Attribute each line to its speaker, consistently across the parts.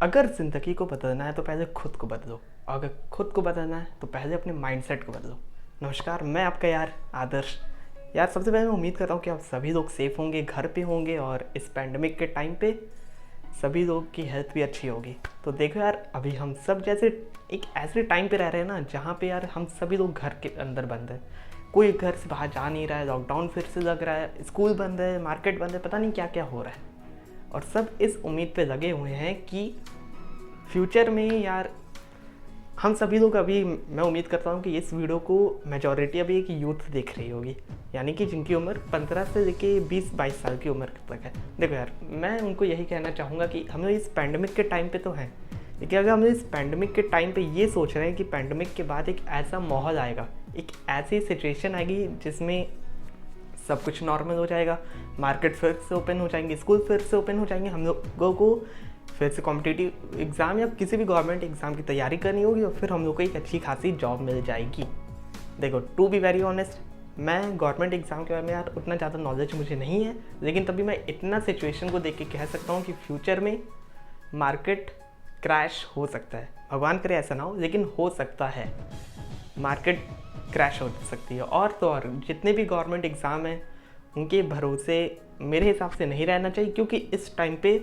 Speaker 1: अगर ज़िंदगी को बदलना है तो पहले खुद को बदलो, और अगर खुद को बदलना है तो पहले अपने माइंडसेट को बदलो। नमस्कार, मैं आपका यार आदर्श। यार सबसे पहले मैं उम्मीद करता हूँ कि आप सभी लोग सेफ़ होंगे, घर पे होंगे, और इस पैंडमिक के टाइम पे सभी लोग की हेल्थ भी अच्छी होगी। तो देखो यार, अभी हम सब जैसे एक ऐसे टाइम पे रह रहे हैं ना, जहाँ पे यार हम सभी लोग घर के अंदर बंद हैं। कोई घर से बाहर जा नहीं रहा है, लॉकडाउन फिर से लग रहा है, स्कूल बंद है, मार्केट बंद है, पता नहीं क्या क्या हो रहा है। और सब इस उम्मीद पे लगे हुए हैं कि फ्यूचर में यार हम सभी लोग अभी, मैं उम्मीद करता हूँ कि इस वीडियो को मेजॉरिटी अभी एक यूथ देख रही होगी, यानी कि जिनकी उम्र 15 से लेके 20-22 साल की उम्र तक है। देखो यार, मैं उनको यही कहना चाहूँगा कि हम लोग इस पैंडमिक के टाइम पे तो हैं, लेकिन अगर हम इस पैंडमिक के टाइम पे ये सोच रहे हैं कि पैंडमिक के बाद एक ऐसा माहौल आएगा, एक ऐसी सिचुएशन आएगी जिसमें सब कुछ नॉर्मल हो जाएगा, मार्केट फिर से ओपन हो जाएंगे, स्कूल फिर से ओपन हो जाएंगे, हम लोगों को फिर से कॉम्पिटिटिव एग्ज़ाम या किसी भी गवर्नमेंट एग्ज़ाम की तैयारी करनी होगी, और फिर हम लोग को एक अच्छी खासी जॉब मिल जाएगी। देखो, टू बी वेरी ऑनेस्ट, मैं गवर्नमेंट एग्ज़ाम के बारे में यार उतना ज़्यादा नॉलेज मुझे नहीं है, लेकिन तभी मैं इतना सिचुएशन को देख के कह सकता हूँ कि फ्यूचर में मार्केट क्रैश हो सकता है। भगवान करे ऐसा ना हो, लेकिन हो सकता है, मार्केट क्रैश हो सकती है। और तो और जितने भी गवर्नमेंट एग्ज़ाम हैं उनके भरोसे मेरे हिसाब से नहीं रहना चाहिए, क्योंकि इस टाइम पे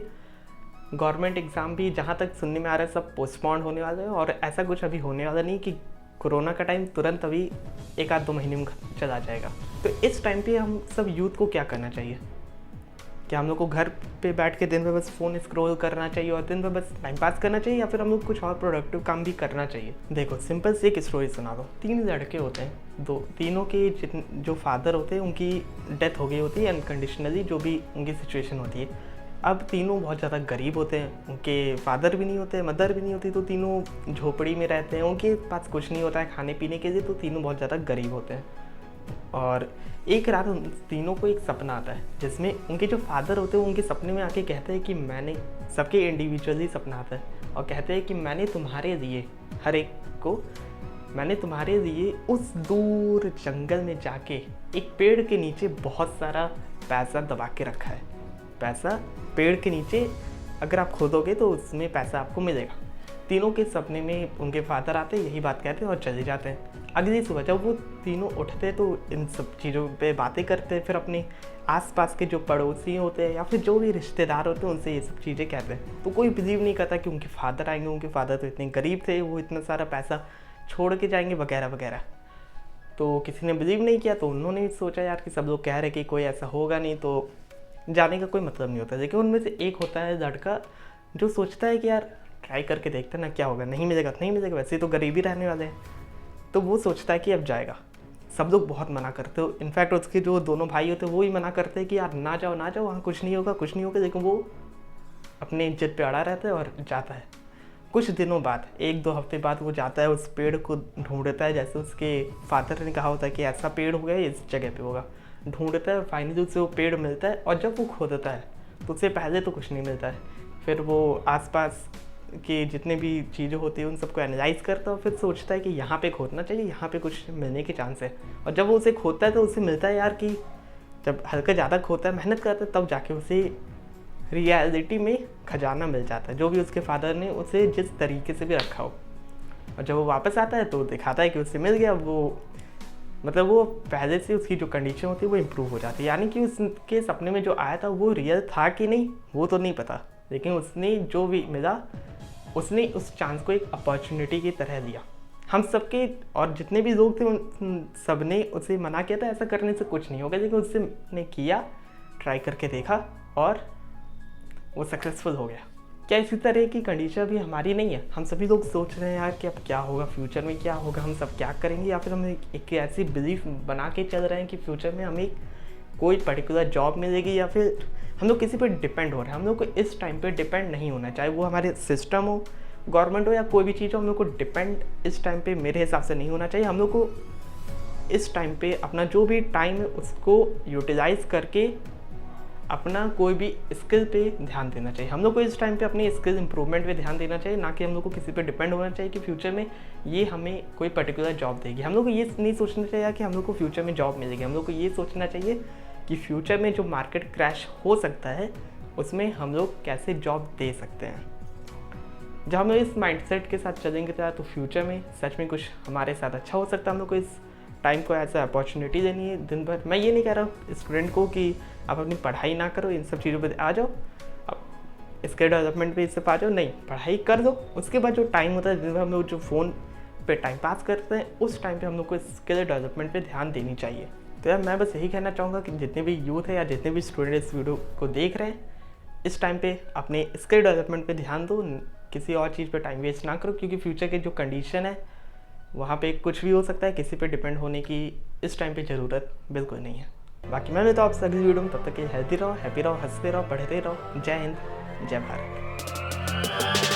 Speaker 1: गवर्नमेंट एग्ज़ाम भी जहाँ तक सुनने में आ रहा है सब पोस्टपोन्ड होने वाले हैं, और ऐसा कुछ अभी होने वाला नहीं कि कोरोना का टाइम तुरंत अभी 1-2 महीने में चला जाएगा। तो इस टाइम पे हम सब यूथ को क्या करना चाहिए? क्या हम लोग को घर पे बैठ के दिन भर बस फ़ोन स्क्रॉल करना चाहिए और दिन भर बस टाइम पास करना चाहिए, या फिर हम लोग कुछ और प्रोडक्टिव काम भी करना चाहिए? देखो, सिंपल से एक स्टोरी सुना दो। 3 लड़के होते हैं, तीनों के जो फादर होते हैं उनकी डेथ हो गई होती है अनकंडीशनली, जो भी उनकी सिचुएशन होती है। अब तीनों बहुत ज़्यादा गरीब होते हैं, उनके फादर भी नहीं होते, मदर भी नहीं होती, तो तीनों झोपड़ी में रहते हैं, उनके पास कुछ नहीं होता है खाने पीने के लिए, तो तीनों बहुत ज़्यादा गरीब होते हैं। और एक रात उन तीनों को एक सपना आता है, जिसमें उनके जो फादर होते हैं उनके सपने में आके कहते हैं कि मैंने, सबके इंडिविजुअली सपना आता है, और कहते हैं कि मैंने तुम्हारे लिए, हर एक को, मैंने तुम्हारे लिए उस दूर जंगल में जाके एक पेड़ के नीचे बहुत सारा पैसा दबा के रखा है। पैसा पेड़ के नीचे, अगर आप खोदोगे तो उसमें पैसा आपको मिलेगा। तीनों के सपने में उनके फादर आते हैं, यही बात कहते हैं और चले जाते हैं। अगली सुबह जब वो तीनों उठते तो इन सब चीज़ों पे बातें करते हैं, फिर अपने आसपास के जो पड़ोसी होते हैं या फिर जो भी रिश्तेदार होते हैं उनसे ये सब चीज़ें कहते हैं। तो कोई बिलीव नहीं करता कि उनके फादर आएंगे, उनके फादर तो इतने गरीब थे, वो इतना सारा पैसा छोड़ के जाएंगे वगैरह वगैरह। तो किसी ने बिलीव नहीं किया, तो उन्होंने सोचा यार कि सब लोग कह रहे कि कोई ऐसा होगा नहीं, तो जाने का कोई मतलब नहीं होता। लेकिन उनमें से एक होता है लड़का जो सोचता है कि यार ट्राई करके देखते ना क्या होगा, नहीं मिलेगा तो नहीं मिलेगा, वैसे तो गरीबी रहने वाले हैं। तो वो सोचता है कि अब जाएगा। सब लोग बहुत मना करते हो, इनफैक्ट उसके जो दोनों भाई होते हैं वो ही मना करते हैं कि यार ना जाओ ना जाओ, वहाँ कुछ नहीं होगा कुछ नहीं होगा, लेकिन वो अपने जिद पे अड़ा रहता है और जाता है। कुछ दिनों बाद, 1-2 हफ्ते बाद वो जाता है, उस पेड़ को ढूंढता है, जैसे उसके फादर ने कहा होता है कि ऐसा पेड़ होगा इस जगह पे होगा। ढूंढता है और फाइनली उसे वो पेड़ मिलता है, और जब वो खोदता है तो उससे पहले तो कुछ नहीं मिलता है। फिर वो आसपास की जितने भी चीज़ें होती हैं उन सबको एनालाइज करता है, और फिर सोचता है कि यहाँ पे खोदना चाहिए, यहाँ पे कुछ मिलने के चांस है। और जब वो उसे खोदता है तो उसे मिलता है यार कि जब हल्का ज़्यादा खोदता है, मेहनत करता है, तब जाके उसे रियलिटी में खजाना मिल जाता है, जो भी उसके फादर ने उसे जिस तरीके से भी रखा हो। और जब वो वापस आता है तो दिखाता है कि उसे मिल गया। वो मतलब वो पहले से उसकी जो कंडीशन होती है वो इम्प्रूव हो जाती है, यानी कि उसके सपने में जो आया था वो रियल था कि नहीं वो तो नहीं पता, लेकिन उसने जो भी मिला उसने उस चांस को एक अपॉर्चुनिटी की तरह लिया। हम सबके और जितने भी लोग थे उन सब ने उसे मना किया था ऐसा करने से कुछ नहीं होगा, लेकिन उससे ने किया, ट्राई करके देखा और वो सक्सेसफुल हो गया। क्या इसी तरह की कंडीशन भी हमारी नहीं है? हम सभी लोग सोच रहे हैं यार कि अब क्या होगा, फ्यूचर में क्या होगा, हम सब क्या करेंगे, या फिर हम एक ऐसी बिलीफ बना के चल रहे हैं कि फ्यूचर में हमें कोई पर्टिकुलर जॉब मिलेगी, या फिर हम लोग किसी पर डिपेंड हो रहे हैं। हम लोग को इस टाइम पे डिपेंड नहीं होना, चाहे वो हमारे सिस्टम हो, गवर्नमेंट हो, या कोई भी चीज़ हो। हम लोग को डिपेंड इस टाइम पे मेरे हिसाब से नहीं होना चाहिए। हम लोग को इस टाइम पे अपना जो भी टाइम है उसको यूटिलाइज करके अपना कोई भी स्किल पे ध्यान देना चाहिए। हम लोग को इस टाइम पे अपनी स्किल इंप्रूवमेंट पे ध्यान देना चाहिए, ना कि हम लोग को किसी पे डिपेंड होना चाहिए कि फ्यूचर में ये हमें कोई पर्टिकुलर जॉब देगी। हम लोग को ये नहीं सोचना चाहिए कि हम लोग को फ्यूचर में जॉब मिलेगी। हम लोग को ये सोचना चाहिए कि फ्यूचर में जो मार्केट क्रैश हो सकता है उसमें हम लोग कैसे जॉब दे सकते हैं। जब हम इस माइंडसेट के साथ चलेंगे तो फ्यूचर में सच में कुछ हमारे साथ अच्छा हो सकता है। हम लोग को इस टाइम को एज ए अपॉर्चुनिटी देनी है दिन भर। मैं ये नहीं कह रहा हूँ स्टूडेंट को कि आप अपनी पढ़ाई ना करो, इन सब चीज़ों पर आ जाओ, अब स्किल डेवलपमेंट पे इससे आ जाओ, नहीं पढ़ाई कर दो। उसके बाद जो टाइम होता है दिन भर हम लोग जो फ़ोन पे टाइम पास करते हैं, उस टाइम पे हम लोग को स्किल डेवलपमेंट पे ध्यान देनी चाहिए। तो यार मैं बस यही कहना चाहूँगा कि जितने भी यूथ है या जितने भी स्टूडेंट इस वीडियो को देख रहे हैं, इस टाइम पे अपने स्किल डेवलपमेंट पे ध्यान दो, किसी और चीज़ पे टाइम वेस्ट ना करो, क्योंकि फ्यूचर के जो कंडीशन है वहाँ पे कुछ भी हो सकता है। किसी पे डिपेंड होने की इस टाइम पे ज़रूरत बिल्कुल नहीं है। बाकी मैं तो आपसे अगली वीडियो में, तब तक हेल्दी रहो, हैप्पी रहो, हंसते रहो, पढ़ते रहो। जय हिंद, जय भारत।